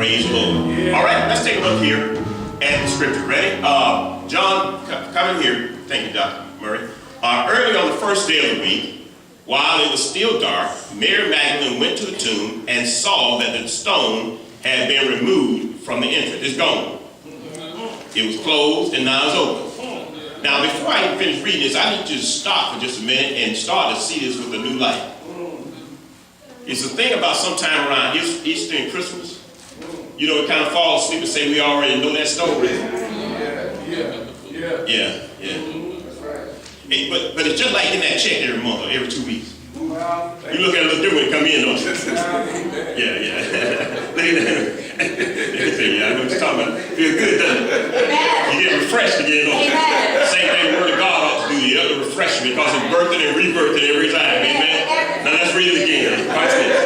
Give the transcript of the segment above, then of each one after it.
Praise the Lord. Yeah. All right, let's take a look here at the scripture. Ready? John, come in here. Thank you, Dr. Murray. Early on the first day of the week, while it was still dark, Mary Magdalene went to the tomb and saw that the stone had been removed from the entrance. It's gone. It was closed and now it's open. Now, before I even finish reading this, I need you to stop for just a minute and start to see this with a new light. It's the thing about sometime around Easter and Christmas. You know, we kind of fall asleep and say we already know that story. Yeah. But it's just like getting that check every month or every 2 weeks. You look at it a little different when it come in, don't you? Yeah. Look at that. I know what you're talking about. Feel good, doesn't it? You get refreshed again, don't you? Same thing the Word of God ought to do. You have to refresh me because it's birthing and rebirthing every time. Amen. Now let's read it again. Watch this.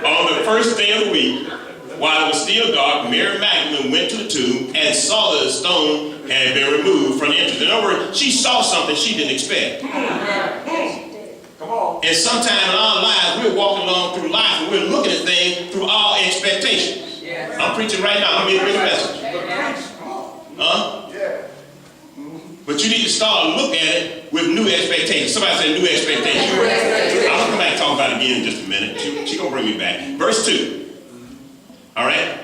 On the first day of the week, while it was still dark, Mary Magdalene went to the tomb and saw that the stone had been removed from the entrance. In other words, she saw something she didn't expect. Come on. And sometime in our lives, we're walking along through life and we're looking at things through our expectations. Yes. I'm preaching right now. I'm going to bring a message. Huh? Yeah. But you need to start to look at it with new expectations. Somebody said new expectations. I'm going to come back and talk about it again in just a minute. She's going to bring me back. Verse 2. All right?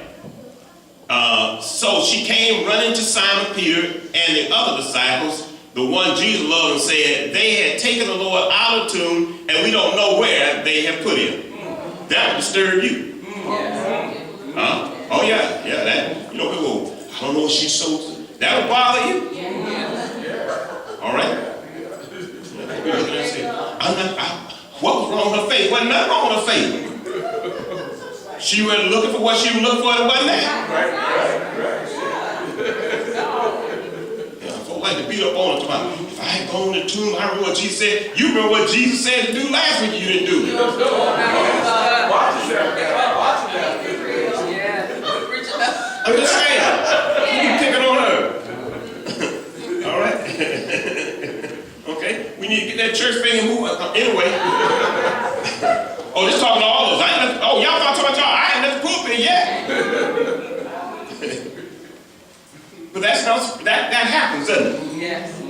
So she came running to Simon Peter and the other disciples, the one Jesus loved, and said, they had taken the Lord out of the tomb and we don't know where they have put him. That would disturb you. Huh? Oh yeah, that, you know, people, I don't know what she's so, that would bother you. All right? What was wrong with her faith? Wasn't nothing wrong with her faith. She wasn't looking for what she was looking for, it wasn't that. Folks like to beat up on it. If I had gone to the tomb, I remember what Jesus said. You remember what Jesus said to do last week, you didn't do it. I'm just saying. You picking on her. All right? Okay? We need to get that church thing and move. Anyway. Oh, this talking to all of us. Y'all talking about y'all. I ain't left the pulpit yet. But that happens, doesn't it? Yes.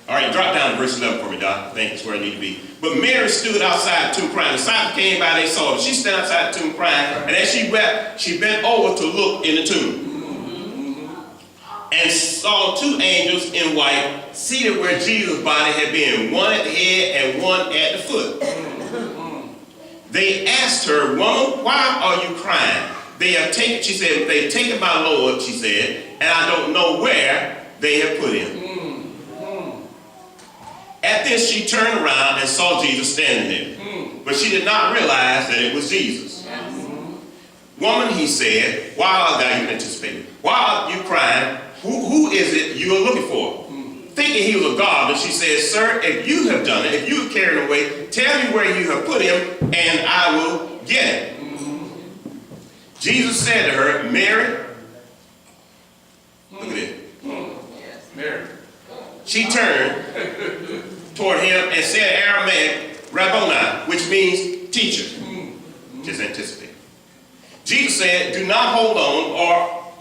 All right, drop down to verse 11 for me, Doc. I think that's where I need to be. But Mary stood outside the tomb crying. The disciples came by, they saw her. She stood outside the tomb crying, and as she wept, she bent over to look in the tomb. And saw two angels in white seated where Jesus' body had been, one at the head and one at the foot. They asked her, woman, why are you crying? She said, they've taken my Lord, she said, and I don't know where they have put him. At this, she turned around and saw Jesus standing there. But she did not realize that it was Jesus. Woman, he said, why are you crying? Who is it you are looking for? Thinking he was a god, but she said, sir, if you have done it, if you have carried him away, tell me where you have put him, and I will get it. Jesus said to her, Mary. Look at it. Mary. She turned toward him and said in Aramaic, Rabboni, which means teacher. Just anticipate. Jesus said, do not hold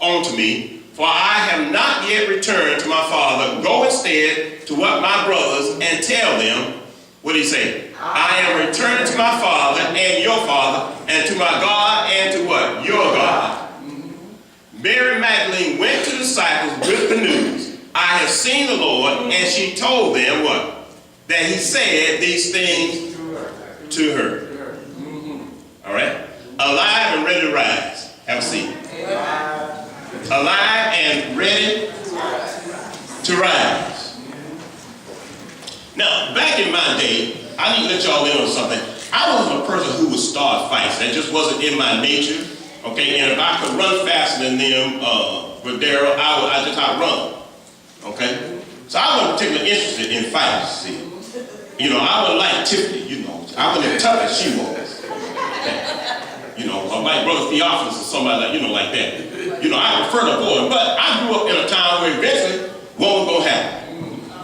on to me, for I have not yet returned to my Father. Go instead to what my brothers and tell them, what did he say? I am returning to my Father and your Father, and to my God and to what? Your God. Mary Magdalene went to the disciples with the news. I have seen the Lord, and she told them what? That he said these things to her. All right? Alive and ready to rise. Have a seat. Alive and ready to rise. Now, back in my day, I need to let y'all in on something. I wasn't a person who would start fights. That just wasn't in my nature. Okay, and if I could run faster than them, with Daryl, I just outrun. Okay? So I wasn't particularly interested in fights, see. You know, I wasn't like Tiffany, you know. I wasn't as tough as she was. Okay? You know, or like Brother Theophilus or somebody like that. You know, I prefer the boy. But I grew up in a time where eventually what was going to happen.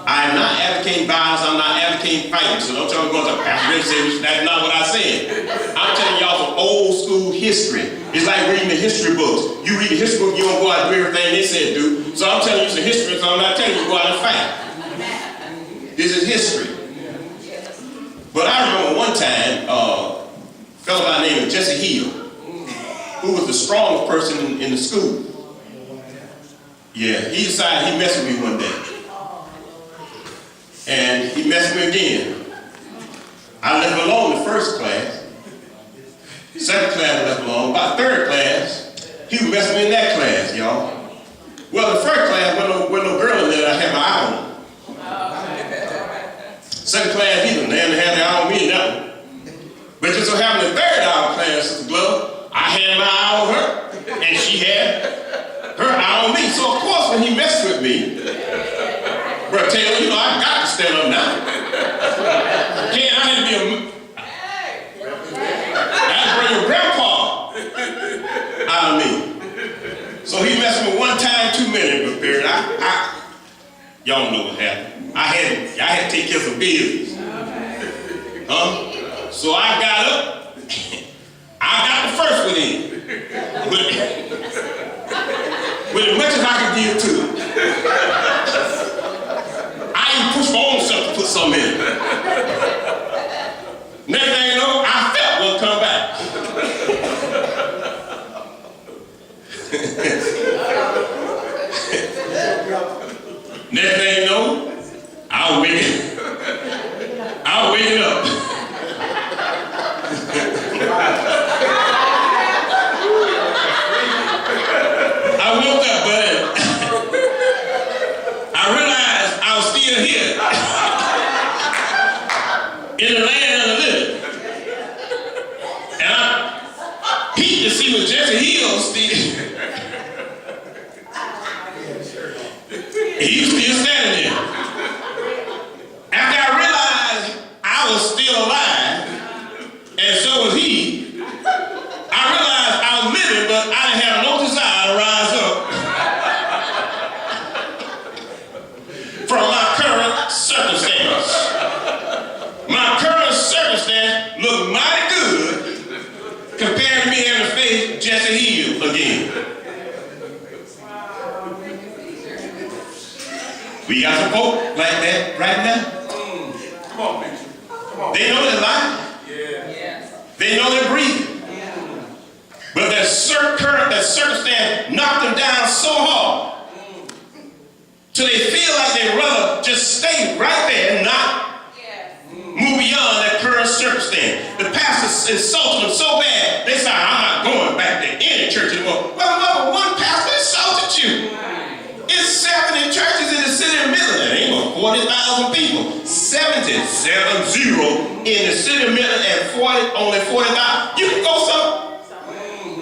I am not advocating violence. I'm not advocating can't fight me, so don't tell me going to Pastor Rick said that's not what I said. I'm telling y'all some old school history. It's like reading the history books. You read the history book, you don't go out and do everything they said do. So I'm telling you some history, so I'm not telling you to go out and fight. This is history. But I remember one time, a fellow by the name of Jesse Hill, who was the strongest person in the school. Yeah, he decided he messed with me one day. And he messed with me again. I left him alone in the first class. Second class I left him alone. About third class, he was messing with me in that class, y'all. Well, the first class, with no girl in there, I had my eye on. Second class, either, they hadn't had their eye on me in that one. But just so happened the third hour class, Sister Glover, I had my eye on her, and she had her eye on me. So of course, when he messed with me, Brother Taylor, you know, I got to stand up now. Again, I had to be I had to bring your grandpa out of me. So he messed with me one time, 2 minutes, but period. Y'all know what happened. I had to take care of some business. So I got up. I got the first one in. With as much as I could give to it. I even pushed my own self to put some in. Next thing you know, I felt one come back. Next thing you know, I was waking up. I woke up, but I realized I was still here in the land of the living. And I peeped to see what Jesse Hill still. He was still standing there. After I realized I was still alive, and so was he, I realized I was living, but I didn't have no desire to rise up from my current circumstance. My current circumstance looked mighty good compared to me having to face Jesse Hill again. We got some folk like that right now. Come on, preacher. Come on. They know they're alive. Yeah. They know they're breathing. Yeah. But that circumstance knocked them down so hard till they feel like they'd rather just stay right there and not move beyond that current circumstance. The pastor insulted them so bad, they said, I'm not going back to any church anymore. Well, one pastor insulted you. It's 70 churches in the city of Midland. There ain't but 40,000 people. 70 in the city of Midland and only 40,000. You can go some.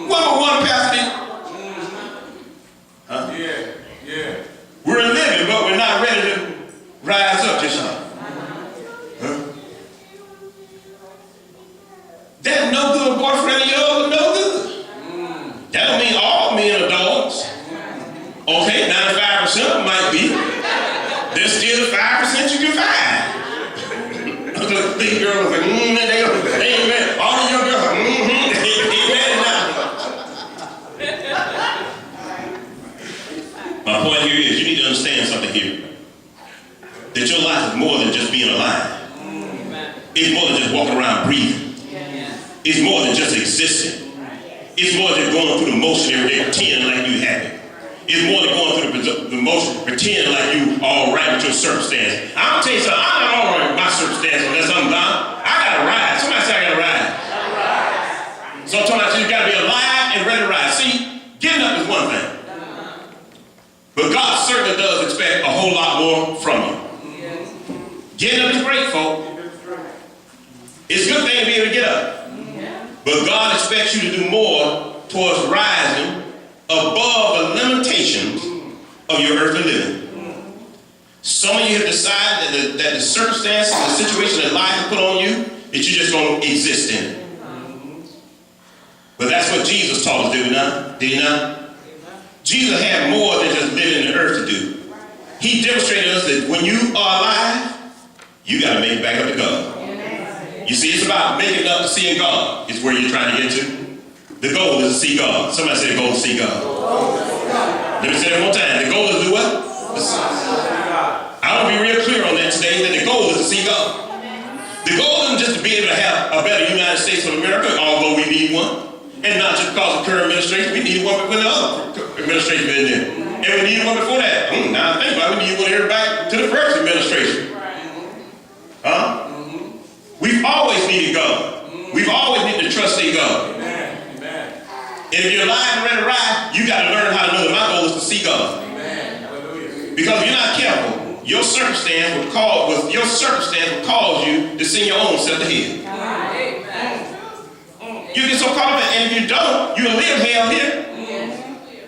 One pastor did. Huh? Yeah. We're living, but we're not ready to rise up just now. Huh? That no good boyfriend of yours is no good. That don't mean all men are dogs. Okay, 95% might be. There's still 5% you can find. These girls are like, they amen. All the young girls are amen now. My point here is you need to understand something here. That your life is more than just being alive. It's more than just walking around breathing. It's more than just existing. It's more than going through the motion every day, pretending like you have it. It's more than going through the motion, pretending like you all right with your circumstance. I'm gonna tell you something, I'm not all right with my circumstance unless I'm gone. I gotta ride. Somebody say I gotta ride. So I'm talking about you gotta be alive and ready to ride. See, getting up is one thing. But God certainly does expect a whole lot more from you. Getting up is great, folks. It's a good thing to be able to get up. But God expects you to do more towards rising above the limitations of your earthly living. Some of you have decided that the circumstances, the situation that life has put on you, that you're just going to exist in it. But that's what Jesus taught us to do, did he not? Jesus had more than just living in the earth to do. He demonstrated to us that when you are alive, you got to make it back up to God. You see, it's about making up to seeing God. Is where you're trying to get to. The goal is to see God. Somebody say the goal is to see God. Let me say that one time. The goal is to do what? I want to be real clear on that today, that the goal is to see God. The goal isn't just to be able to have a better United States of America, although we need one. And not just because of current administration, we need one when the other administration been there. And we need one before that. Now I think about it, we need one here back to the first administration. Huh? We've always needed God. We've always needed to trust in God. And if you're alive and ready to ride, you got to learn how to know that my goal is to see God. Because if you're not careful, your circumstance will cause you to send your own self to hell. You get so caught up in it, and if you don't, you'll live hell here.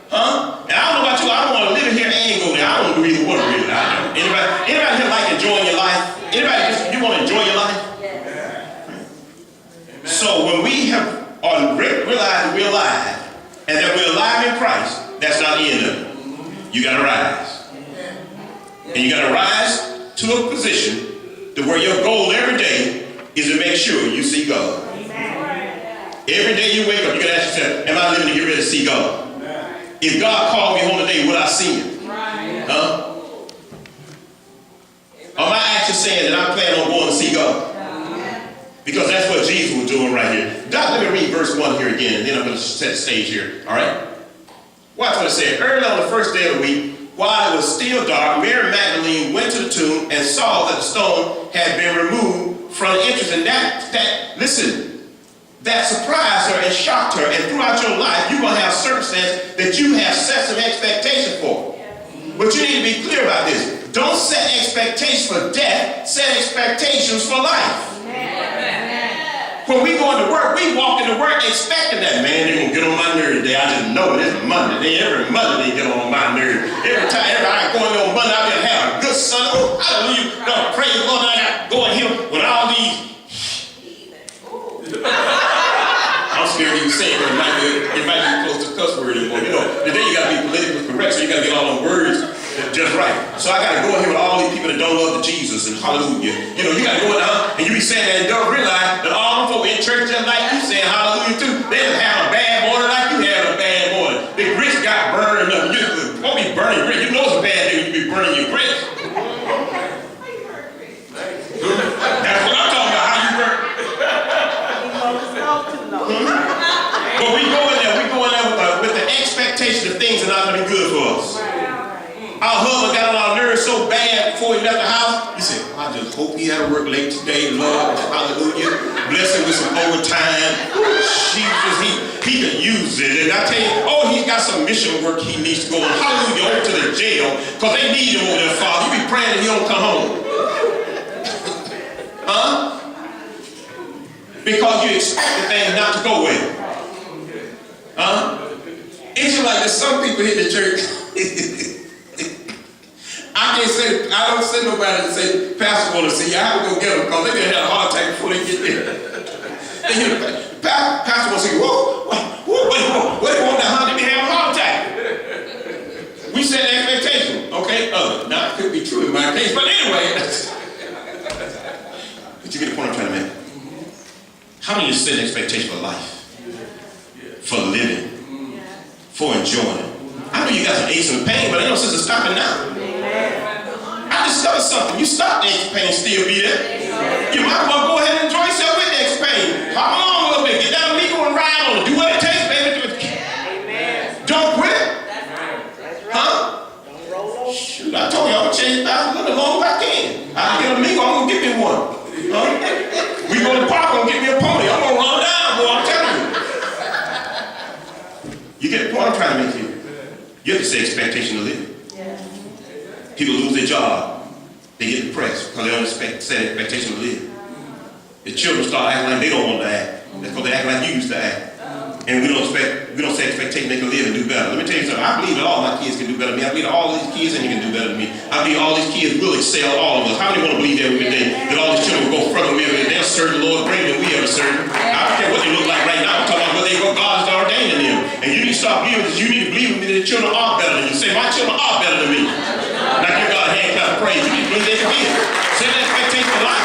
Huh? And I don't know about you, I don't want to live here and go there. I don't want to do either one really. Anybody here like enjoying your life? Anybody you want to enjoy your life? So when we have realized that we're alive and that we're alive in Christ, that's not the end of it. You got to rise. And you got to rise to a position to where your goal every day is to make sure you see God. Every day you wake up, you got to ask yourself, am I living to get ready to see God? If God called me home today, will I see him? Huh? Or am I actually saying that I'm planning on going to see God? Because that's what Jesus was doing right here. Doc, let me read verse 1 here again, and then I'm going to set the stage here. All right? Watch what it said. Early on the first day of the week, while it was still dark, Mary Magdalene went to the tomb and saw that the stone had been removed from the entrance. And that surprised her and shocked her. And throughout your life, you're going to have circumstances that you have set some expectation for. But you need to be clear about this. Don't set expectations for death. Set expectations for life. When we go into work, we walk into work expecting that, man, they're going to get on my nerves today. I just know it. It's Monday. Every Monday they get on my nerves. Every time I go in on Monday, I'm going to have a good Sunday. Oh, hallelujah. No, praise the Lord. I got to go in here with all these. I'm scared to even say it, but it might be close to cuss word anymore. You know, today you got to be politically correct, so you got to get all the words just right. So I got to go in here with all these people that don't love the Jesus and hallelujah. You know, you got to go in there and you be saying that and don't realize that all them folk in church just like you saying hallelujah too. They just have a bad morning like you have a bad morning. The grits got burned up. You won't be burning grits. You know it's a bad day when you be burning your grits. That's what I'm talking about, how you burn. But we go in there with the expectation that things are not going to be good for us. Our husband got on our nerves so bad before he left the house. He said, I just hope he had to work late today, Lord. Hallelujah. Bless him with some overtime. Jesus, he can use it. And I tell you, he's got some mission work he needs to go on. Hallelujah, over to the jail. Because they need him over there, Father. You be praying that he don't come home. Huh? Because you expect the thing not to go well. Huh? It's just like there's some people in the church. I don't send nobody to say, Pastor want to see you. I have to go get them because they're going to have a heart attack before they get there. They hear the Pastor want to see you. What do you want that honey to have a heart attack? We set an expectation. Okay? Now it could be true in my case, but anyway. But you get the point I'm trying to make. How do you set an expectation for life? For living? For enjoying? I know you got some aches and pain, but ain't no sense in stopping now. I discovered something. You stop the aches and pain, still be there. You might want to go ahead and enjoy yourself with the aches and pain. Hop along a little bit. Get down the legal and ride on it. Do what it takes, baby. Don't quit. Huh? Shoot, I told you I'm going to change $1,000 as long as I can. I can get a legal, I'm going to get me one. Huh? We go to the park, I'm going to get me a pony. I'm going to run down, boy, I'm telling you. You get the point I'm trying to make here. You have to set expectation to live. People lose their job. They get depressed because they don't set expectation to live. The children start acting like they don't want to act. That's because they act like you used to act. And we don't set expectation they can live and do better. Let me tell you something. I believe that all my kids can do better than me. I believe that all these kids and you can do better than me. I believe all these kids will excel all of us. How many want to believe that every day? That all these children will go further with it. They'll serve the Lord greater than we ever served. I don't care what they look like right now. I'm talking about what God has ordained in them. And you need to start believing this. You need to believe with me that the children are better than you. Say, my children are better than me. Now give God a hand clap of praise. You need to believe they can be it. Set an expectation for life.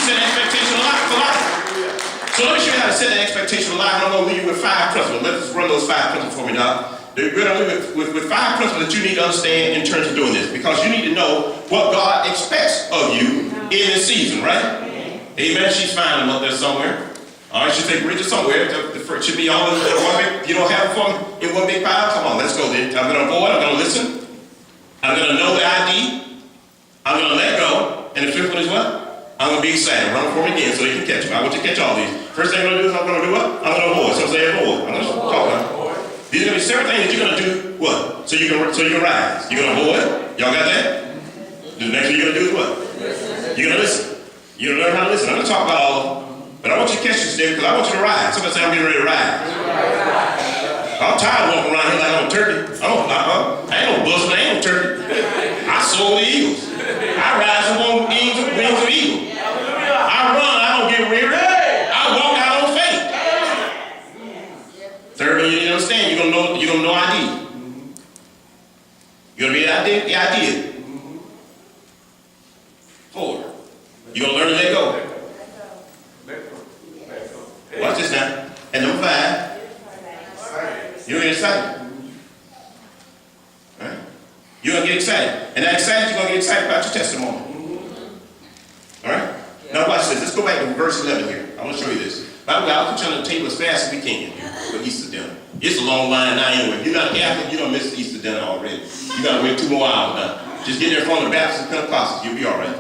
set an expectation of life for life. So let me show you how to set an expectation of life. I'm going to leave you with 5 principles. Let's run those 5 principles for me, Doc. We're going to leave with 5 principles that you need to understand in terms of doing this, because you need to know what God expects of you in this season, right? Amen. She's finding them up there somewhere. All right, she take Bridget somewhere. It should be all in one big. You don't have them in one big pile. Come on, let's go then. I'm going to avoid. I'm going to listen. I'm going to know the ID. I'm going to let go. And the 5th one is what? I'm going to be excited. Run for me again so you can catch them. I want you to catch all these. First thing I'm going to do is I'm going to do what? I'm going to avoid. So say avoid. I'm going to talk about it. These are going to be several things that you're going to do what? So you can rise. You're going to avoid. Y'all got that? The next thing you're going to do is what? You're going to listen. You're going to learn how to listen. I'm going to talk about all of them. But I want you to catch this today because I want you to ride. Somebody say I'm getting ready to ride. I'm tired of walking around here like I'm a turkey. I ain't no buzzing, I ain't no turkey. I soar the eagles. I rise on wings of eagle. I run, I don't get weary. I walk, I don't faint. Third one you need to understand, you're gonna know ID. You're gonna be the idea. 4, you're gonna learn to let go. Watch this now. And number 5, you're gonna get excited. Right? You're gonna get excited. And that excited, you're gonna get excited about your testimony. Alright? Now watch this. Let's go back to verse 11 here. I want to show you this. By the way, I'll put you on the table as fast as we can for Easter dinner. It's a long line now anyway. If you're not Catholic, you don't miss Easter dinner already. You gotta wait 2 more hours now. Just get there in front of the Baptist and Pentecostals. You'll be alright.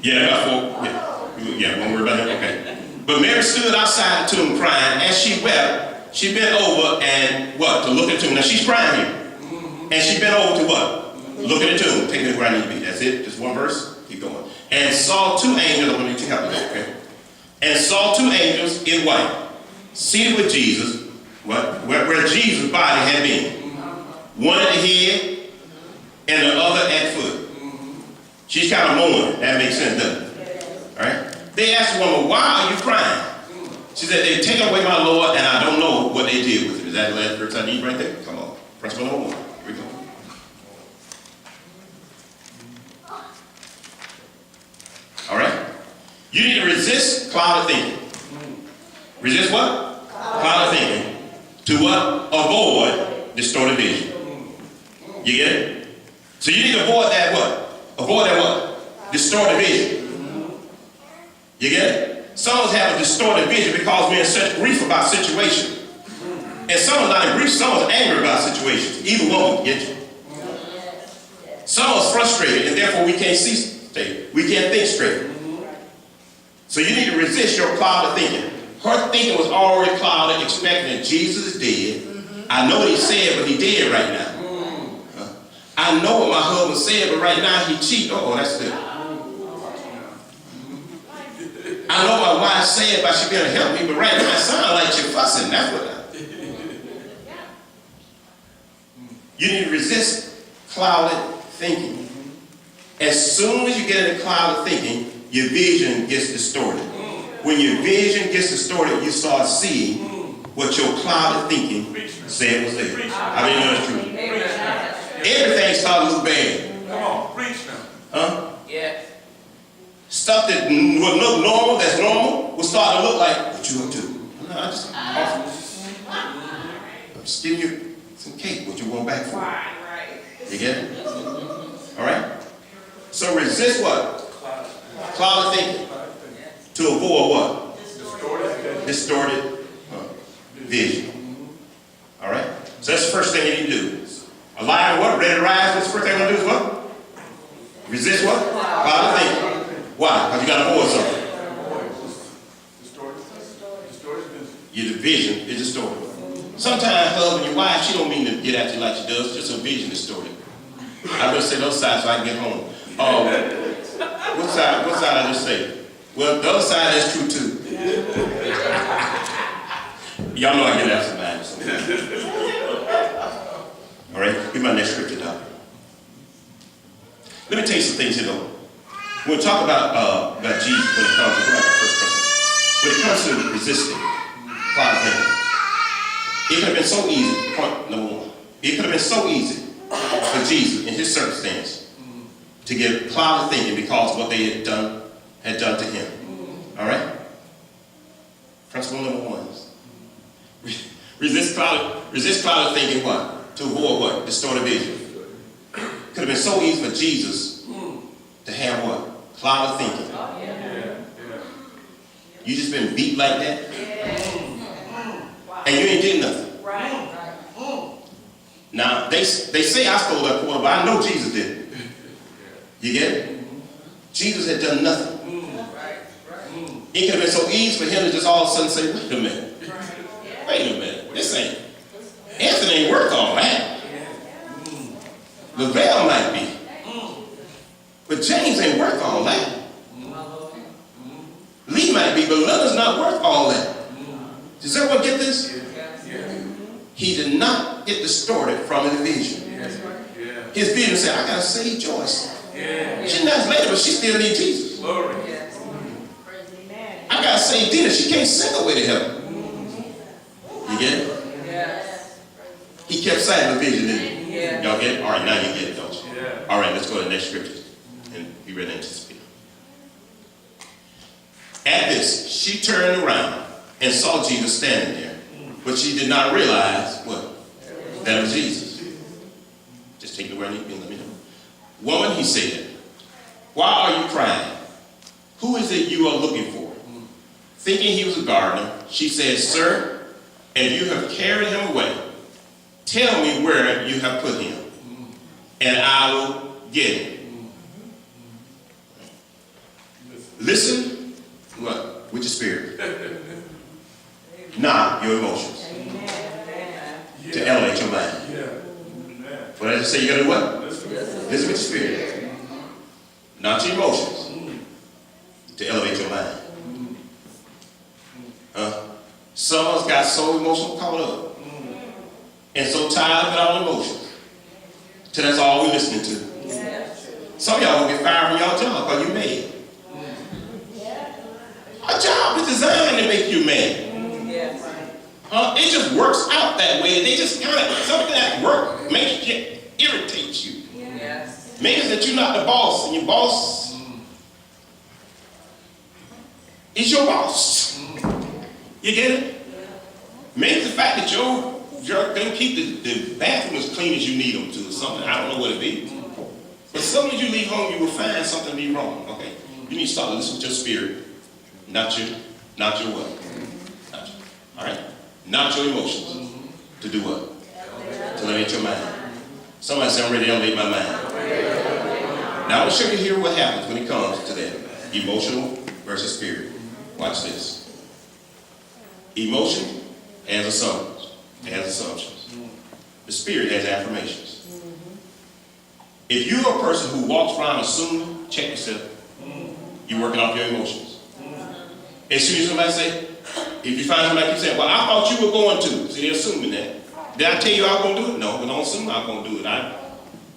Yeah, about 4. Yeah, don't worry about that. Okay. But Mary stood outside the tomb crying. As she wept, she bent over and what? To look at the tomb. Now she's crying here. And she bent over to what? Look at the tomb. Take me where I need to be. That's it. Just one verse. Keep going. And saw 2 angels. I'm going to help you. Okay. And saw 2 angels in white, seated with Jesus, where Jesus' body had been. One at the head and the other at foot. She's kind of mourning. That makes sense, doesn't it? All right. They asked the woman, why are you crying? She said, they've taken away my Lord, and I don't know what they did with him. Is that the last verse I need right there? Come on. Principle number 1. Here we go. All right? You need to resist clouded thinking. Resist what? Clouded thinking. To what? Avoid distorted vision. You get it? So you need to avoid that what? Avoid that what? Distorted vision. You get it? Some of us have a distorted vision because we're in such grief about situations. And some of us not in grief, some of us angry about situations. Either one will get you. Some of us frustrated and therefore we can't see straight. We can't think straight. So you need to resist your clouded thinking. Her thinking was already clouded, expecting that Jesus is dead. I know what he said, but he dead right now. I know what my husband said, but right now he cheated. Oh, that's good. I know my wife said, but she better help me, but right now it sounds like you're fussing. That's what you need to resist clouded thinking. As soon as you get into clouded thinking, your vision gets distorted. When your vision gets distorted, you start seeing what your clouded thinking said was there. I mean, that's true. Everything started to look bad. Come on, preach now. Huh? Yeah. Stuff that would look normal, that's normal, will start to look like what you up to. No, I'm just giving you some cake, what you want back for. Right. You get it? All right? So resist what? Clouded thinking. To avoid what? Distorted vision. All right? So that's the first thing you need to do. A lion, what? Ready to rise? What's the first thing I'm going to do is what? Resist what? Clouded thinking. Why? Because you got to avoid something. Your vision is distorted. Sometimes husband, your wife, she don't mean to get at you like she does. Just her vision distorted. I better say those sides so I can get home. What side I just say? Well, the other side is true too. Y'all know I get out sometimes. All right, here's my next scripture, Doc. Let me tell you some things here, though. We'll talk about Jesus when it comes to first person. When it comes to resisting clouded thinking, it could have been so easy. Point number 1. It could have been so easy for Jesus in his circumstance to get clouded thinking because of what they had done to him. All right? Principle number 1 is resist clouded thinking what? To avoid what? Distorted vision. Could have been so easy for Jesus to have what? Clouded thinking. You just been beat like that? And you ain't did nothing. Right. Now, they say I stole that quarter, but I know Jesus didn't. You get it? Jesus had done nothing. It could have been so easy for him to just all of a sudden say, wait a minute. Wait a minute. Anthony ain't worth all that. Lavelle might be. But James ain't worth all that. Lee might be, but Leonard's not worth all that. Does everyone get this? He did not get distorted from his vision. His vision said, I got to save Joyce. She's not later, but she still needs Jesus. I got to save Dina. She can't sing her way to heaven. You get it? He kept saying the vision, didn't he? Y'all get it? All right, now you get it, don't you? All right, let's go to the next scripture and be ready to anticipate. At this, she turned around and saw Jesus standing there. But she did not realize what? That was Jesus. Just take the word and let me know. Woman, he said, why are you crying? Who is it you are looking for? Thinking he was a gardener, she said, Sir, if you have carried him away, tell me where you have put him, and I will get him. Listen, what? With your spirit. Not your emotions. To elevate your mind. What did I just say? You got to do what? Listen with your spirit. Not your emotions. To elevate your mind. Some of us got so emotional caught up. And so tired of all emotions. Till that's all we're listening to. Some of y'all will get fired from y'all job because you're mad. A job is designed to make you mad. It just works out that way. They just kind of, something that work makes you, irritates you. Means that you're not the boss, and your boss is your boss. You get it? Maybe the fact that your can keep the bathroom as clean as you need them to or something. I don't know what it be. But sometimes you leave home, you will find something be wrong. Okay? You need to start listening to your spirit. Not your what? Not your, all right? Not your emotions. To do what? To elevate your mind. Somebody say, I'm ready to elevate my mind. Now I will show you here what happens when it comes to that. Emotional versus spirit. Watch this. Emotion has assumptions. The spirit has affirmations. If you're a person who walks around assuming, check yourself. You're working off your emotions. As soon as somebody say, if you find somebody keep saying, well, I thought you were going to. See, they're assuming that. Did I tell you I was going to do it? No, but don't assume I'm going to do it.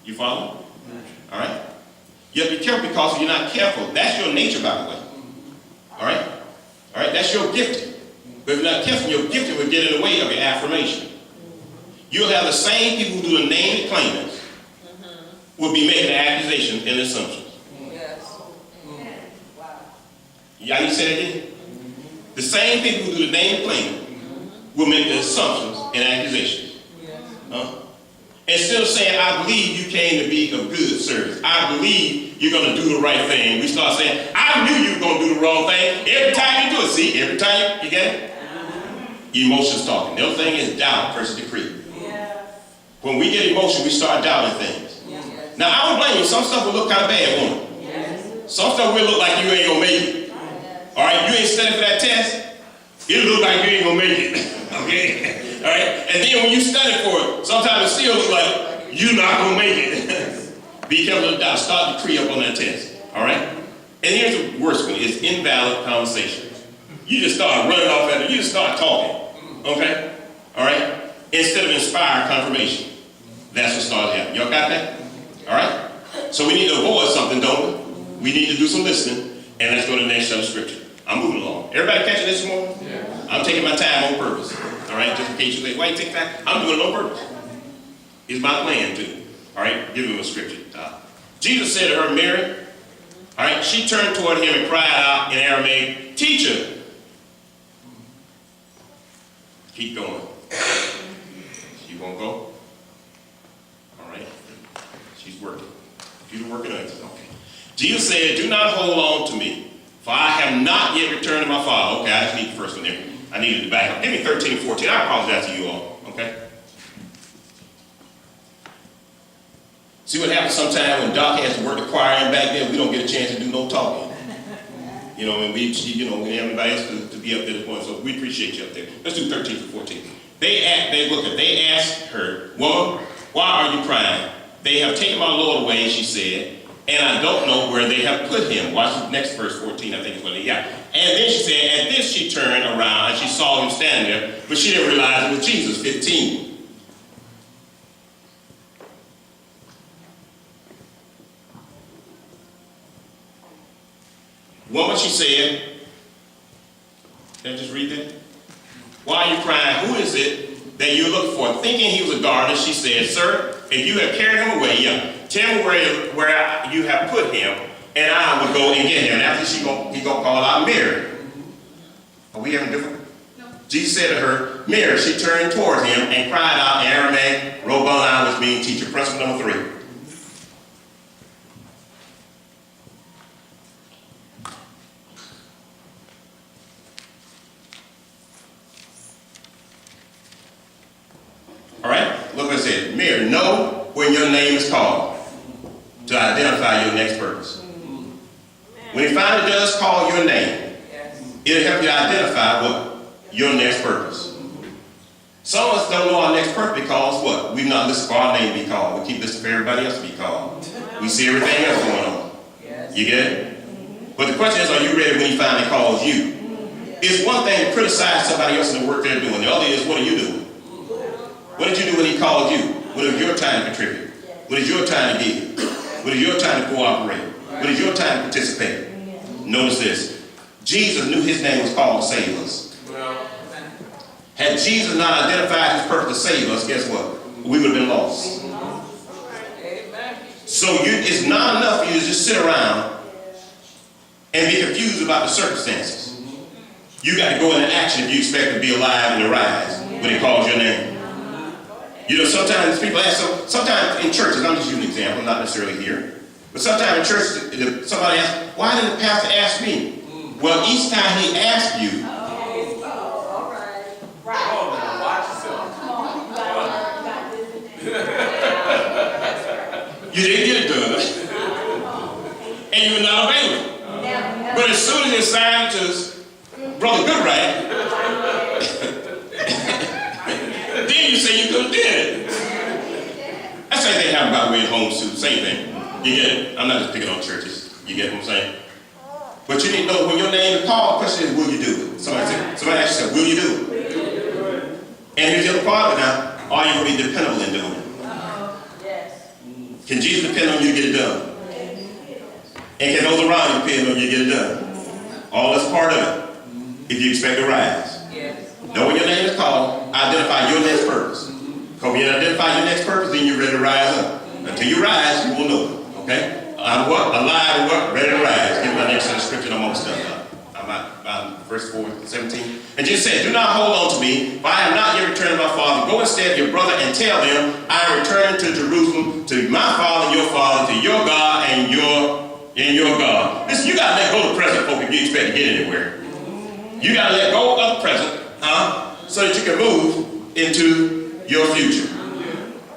You follow? All right? You have to be careful because if you're not careful, that's your nature, by the way. All right? All right? That's your gifting. But if you're not careful, your gifting will get in the way of your affirmation. You'll have the same people who do the name and claimants will be making accusations and assumptions. Y'all need to say that again? The same people who do the name and claiming will make the assumptions and accusations. Instead of saying, I believe you came to be of good service. I believe you're going to do the right thing. We start saying, I knew you were going to do the wrong thing. Every time you do it. See, every time you get it? Your emotions talking. The other thing is doubt versus decree. When we get emotion, we start doubting things. Now, I don't blame you. Some stuff will look kind of bad, won't it? Some stuff will look like you ain't going to make it. All right, you ain't studying for that test, it'll look like you ain't gonna make it. Okay? All right? And then when you study for it, sometimes it still look like you're not gonna make it. Be careful of doubt. Start to decree up on that test. All right? And here's the worst one, it's invalid conversation. You just start running off at it, you just start talking. Okay? All right? Instead of inspired confirmation. That's what starts happening. Y'all got that? All right? So we need to avoid something, don't we? We need to do some listening, and let's go to the next set of scripture. I'm moving along. Everybody catching this morning? Yeah. I'm taking my time on purpose. All right? Just in case you say, why you take time? I'm doing it on purpose. It's my plan too. All right? Give me a scripture. Jesus said to her, Mary. All right, she turned toward him and cried out in Aramaic, Teacher. Keep going. She won't go? All right. She's working. She's working on it. Okay. Jesus said, do not hold on to me, for I have not yet returned to my Father. Okay, I just need the first one there. I needed to back up. Give me 13 and 14. I apologize to you all. Okay? See what happens sometimes when Doc has to work the choir in back there, we don't get a chance to do no talking. You know, and we have anybody else to be up there this point, so we appreciate you up there. Let's do 13 to 14. They asked her, Woman, why are you crying? They have taken my Lord away, she said, and I don't know where they have put him. Watch the next verse 14, I think is what it is. Yeah. And then she said, at this she turned around and she saw him standing there, but she didn't realize it was Jesus. 15. Woman, she said, can I just read that? Why are you crying? Who is it that you're looking for? Thinking he was a gardener, she said, Sir, if you have carried him away, tell me where you have put him, and I will go and get him. And after he's going to call out Mary. Are we having different? No. Jesus said to her, Mary. She turned towards him and cried out in Aramaic, Rabboni, which means teacher. Principle number 3. All right, look what it said. Mary, know when your name is called to identify your next purpose. When he finally does call your name, it'll help you identify what? Your next purpose. Some of us don't know our next purpose because what? We've not listened for our name to be called. We keep listening for everybody else to be called. We see everything else going on. You get it? But the question is, are you ready when he finally calls you? It's one thing to criticize somebody else in the work they're doing. The other is, what are you doing? What did you do when he called you? What is your time to contribute? What is your time to give? What is your time to cooperate? What is your time to participate? Notice this. Jesus knew his name was called to save us. Had Jesus not identified his purpose to save us, guess what? We would have been lost. So it's not enough for you to just sit around and be confused about the circumstances. You got to go into action if you expect to be alive and to rise when he calls your name. You know, sometimes people ask, sometimes in churches, I'm just using an example, not necessarily here, but sometimes in churches, somebody asks, why didn't the pastor ask me? Well, each time he asked you, all right. Watch yourself. you didn't get it done, and you were not available. But as soon as it's assigned to Brother Goodright, then you say you could have did it. That's the same thing happened, by the way, in homes too. Same thing. You get it? I'm not just picking on churches. You get what I'm saying? But you need to know when your name is called, the question is, will you do it? Somebody asked you, will you do it? And here's the other part of it now. Are you going to be dependable in doing it? Yes. Can Jesus depend on you to get it done? And can those around you depend on you to get it done? All that's part of it. If you expect to rise. Know when your name is called, identify your next purpose. Because when you identify your next purpose, then you're ready to rise up. Until you rise, you will know it. Okay? I'm what? Alive and what? Ready to rise. Give me my next set of scripture, I'm almost done. I'm at verse 17. And Jesus said, do not hold on to me, for I am not yet returned to my Father. Go instead to your brother and tell them, I am returning to Jerusalem, to my Father, to your God, and your God. Listen, you got to let go of the present, folks, if you expect to get anywhere. You got to let go of the present, so that you can move into your future.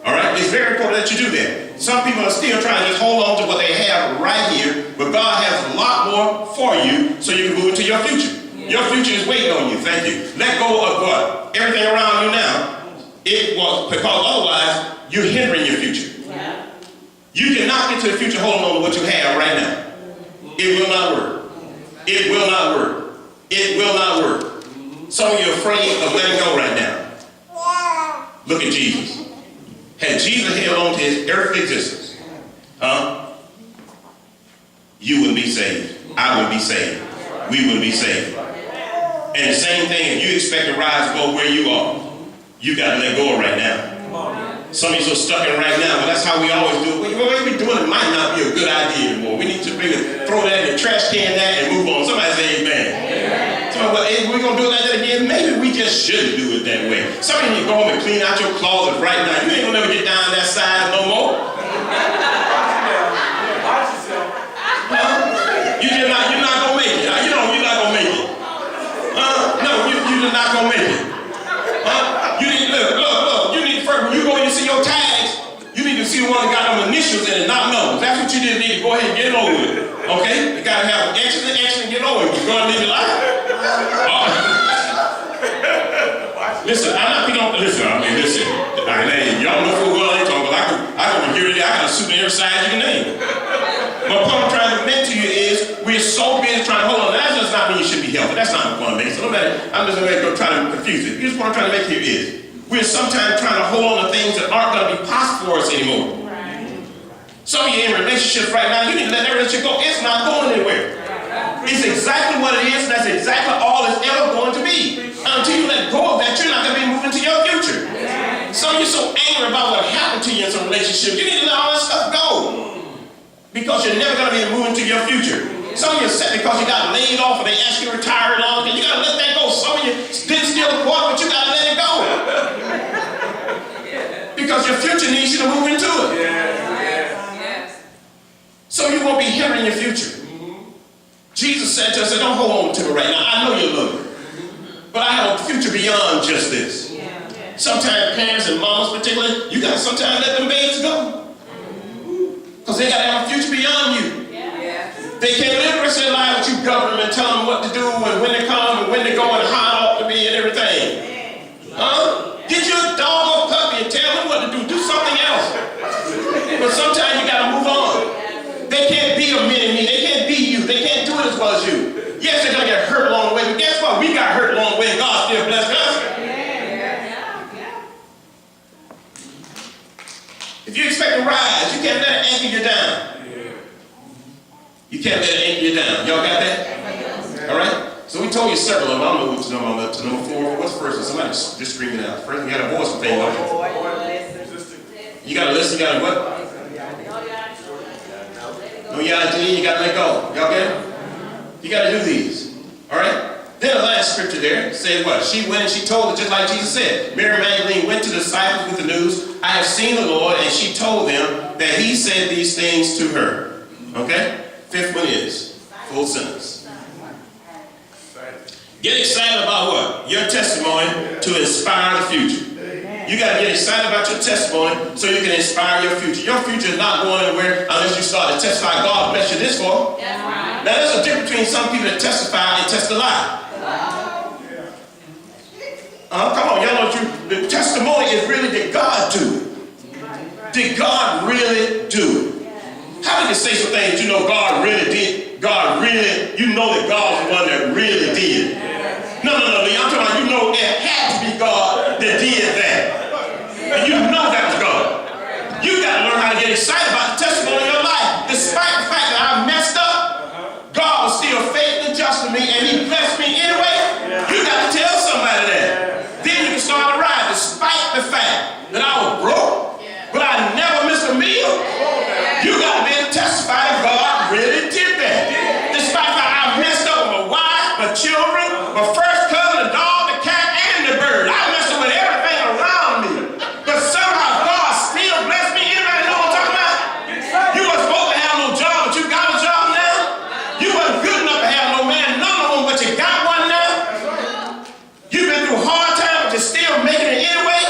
All right? It's very important that you do that. Some people are still trying to just hold on to what they have right here, but God has a lot more for you so you can move into your future. Your future is waiting on you. Thank you. Let go of what? Everything around you now. Because otherwise, you're hindering your future. You cannot get to the future holding on to what you have right now. It will not work. It will not work. It will not work. Some of you are afraid of letting go right now. Look at Jesus. Had Jesus held on to his earthly existence, you wouldn't be saved. I wouldn't be saved. We wouldn't be saved. And the same thing, if you expect to rise above where you are, you got to let go right now. Some of you so stuck in right now, but that's how we always do it. What we're doing, it might not be a good idea anymore. We need to maybe throw that in the trash can and move on. Somebody say amen. So, well, if we're going to do it like that again, maybe we just shouldn't do it that way. Some of you need to go home and clean out your closet right now. You ain't going to never get down that side no more. Watch yourself. You're not going to make it. You're not going to make it. No, you're not going to make it. You need look. You need first, when you go in and see your tags, you need to see the one that got them initials in it, not numbers. That's what you need to go ahead and get over with. Okay? You got to have X's and get over it. You're going to live your life. Listen, I'm not, listen. Y'all know full well I ain't talking, but I can hear it. I got a suit in every size you can name. But what I'm trying to admit to you is we're so busy trying to hold on. That does not mean you should be healthy. That's not the point I'm making. So I'm just going to try to confuse it. Here's what I'm trying to make here is we're sometimes trying to hold on to things that aren't going to be possible for us anymore. Some of you in relationships right now, you need to let that relationship go. It's not going anywhere. It's exactly what it is, and that's exactly all it's ever going to be. Until you let go of that, you're not going to be moving to your future. Some of you are so angry about what happened to you in some relationship. You need to let all that stuff go. Because you're never going to be moving to your future. Some of you are upset because you got laid off or they asked you to retire and all that. You got to let that go. Some of you didn't steal a quarter, but you got to let it go. Because your future needs you to move into it. So you won't be hindering your future. Jesus said to us, don't hold on to it right now. I know you're looking. But I have a future beyond just this. Sometimes parents and moms particularly, you got to sometimes let them babies go. Because they got to have a future beyond you. They can't live the rest of their life with you governing them and telling them what to do and when to come and when to go and how it ought to be and everything. Get your dog or puppy and tell them what to do. Do something else. But sometimes you got to move on. They can't be a mini-me. They can't be you. They can't do it as well as you. Yes, they're going to get hurt along the way, but guess what? We got hurt along the way and God still blessed us. If you expect to rise, you can't let it anchor you down. You can't let it anchor you down. Y'all got that? All right? So we told you several of them. I'm going to move to number 4. What's first? Somebody just scream it out. First, you got a voice thing, don't you? You got to listen. You got to what? No, you got to let go. Y'all get it? You got to do these. All right? Then the last scripture there said what? She went and she told it just like Jesus said. Mary Magdalene went to the disciples with the news, I have seen the Lord, and she told them that he said these things to her. Okay? 5th one is full sentence. Get excited about what? Your testimony to inspire the future. You got to get excited about your testimony so you can inspire your future. Your future is not going anywhere unless you start to testify. God bless you this for. Now there's a difference between some people that testify and testify. Come on, y'all know the testimony is really, did God do it? Did God really do it? How did you say some things you know God really did? God really, you know that God's the one that really did. No, I'm talking about you know it had to be God that did that. And you know that was God. You got to learn how to get excited about the testimony of your life. Despite the fact that I messed up, God was still faithful and just to me, and he blessed me anyway. You got to tell somebody that. Then you can start to rise, despite the fact that I was broke, but I never missed a meal. You got to be able to testify that God really did that. Despite the fact I messed up with my wife, my children, my first cousin, the dog, the cat, and the bird. I messed up with everything around me. But somehow God still blessed me. Anybody know what I'm talking about? You weren't supposed to have no job, but you got a job now. You wasn't good enough to have no man, none of them, but you got one now. You've been through hard times, but you're still making it anyway.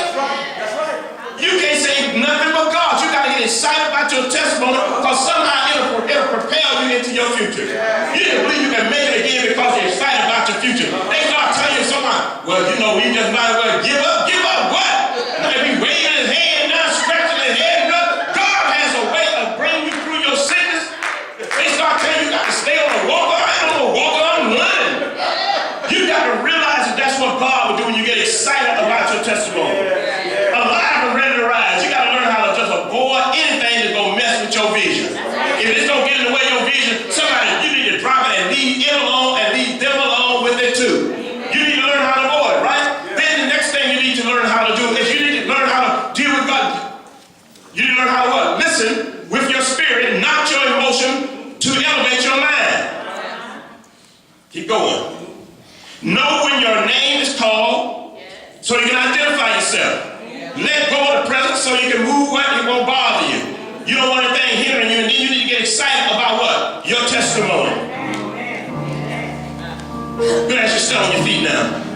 You can't say nothing but God. You got to get excited about your testimony because somehow it'll propel you into your future. You didn't believe you can make it again because you're excited about your future. They start telling you something. Well, you know, we just might as well give up. Give up what? If he waving his hand now, scratching his head, God has a way of bringing you through your sickness. They start telling you got to stay on a walker. I don't know, walker, I'm running. You got to realize that that's what God will do when you get excited about your testimony. Alive and ready to rise. You got to learn how to just avoid anything that's going to mess with your vision. If it's going to get in the way of your vision, somebody, you need to drop it and leave it alone and leave them alone with it too. You need to learn how to avoid it, right? Then the next thing you need to learn how to do is you need to learn how to deal with God. so you can identify yourself. Let go of the present so you can move what it won't bother you. You don't want anything hindering you, and then you need to get excited about what? Your testimony. Good, as you stand on your feet now.